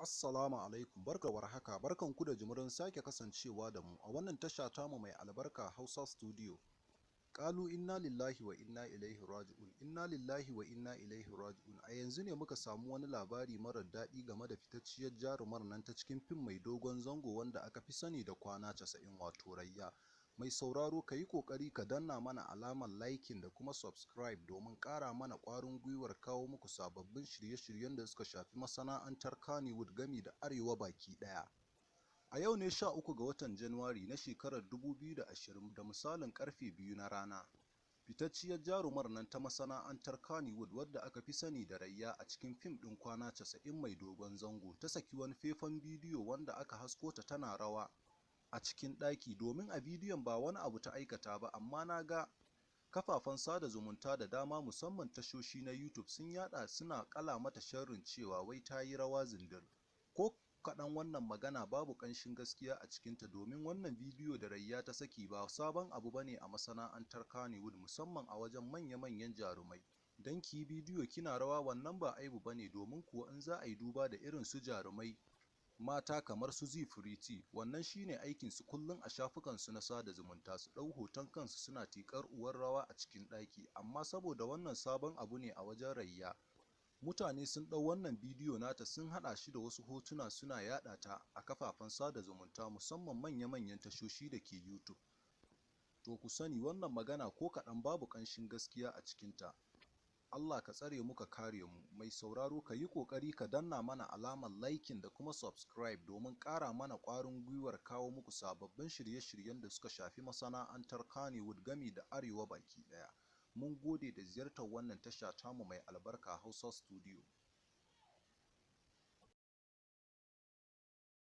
Assalamu alaikum, barka haka, barkanku da jimirin sake kasancewa da mu a wannan tasha tamu mai albarka Hausa Studio. Ƙalu inna lillahi wa inna ilaihi raji'un, inna lillahi wa inna ilaihi raji'un. A yanzu ne muka samu wani labari marar daɗi game da fitacciyar jarumar nan ta cikin fim mai dogon zango wanda aka fi sani da kwana 90 wato Rayya. Mai sauraro ka yi ƙoƙari ka danna mana alamar liking da kuma subscribe domin ƙara mana ƙwarin gwiwar kawo muku sababbin shirye-shiryen da suka shafi masana'antar Kannywood gami da Arewa baki ɗaya. A yau ne 13 ga watan Janairu na shekarar 2020 da misalin karfe 2 na rana. Fitacciyar jarumar nan ta masana'antar Kannywood wadda aka fi sani da Rayya a cikin fim ɗin kwana 90 mai dogon zango ta saki wani faifan bidiyo wanda aka hasko ta tana rawa a cikin ɗaki, domin a bidiyon ba wani abu ta aikata ba, amma na ga kafafen sada zumunta da dama musamman tashoshi na YouTube sun yada suna kala mata sharrin cewa wai ta yi rawa zindir. Ko kaɗan wannan magana babu ƙanshin gaskiya a cikinta, domin wannan bidiyo da Rayya ta saki ba sabon abu bane a masana'antar Kannywood musamman a wajen manya-manyan jarumai. Dan ki bidiyo kina rawa wannan ba aibu bane, domin kuwa in za a yi duba da irin su jarumai mata kamar su Zee wannan shine aikin su kullum a shafukan su na sada zumunta, su ɗau hoton kansu suna tikar uwar rawa a cikin ɗaki, amma saboda wannan sabon abu ne a wajen Rayya, mutane sun ɗau wannan bidiyo nata sun haɗa shi da wasu hotuna suna yaɗa ta a kafafen sada zumunta musamman manya-manyan tashoshi da ke YouTube. To ku sani wannan magana ko kaɗan babu ƙanshin gaskiya a cikinta. Allah ka tsare mu ka kare mu. Mai sauraro ka yi ƙoƙari ka danna mana alamar liking da kuma subscribe domin ƙara mana ƙwarin gwiwar kawo muku sababbin shirye-shiryen da suka shafi masana'antar Kannywood gami da Arewa baki ɗaya. Mun gode da ziyartar wannan tasha tamu mai albarka Hausa Studio.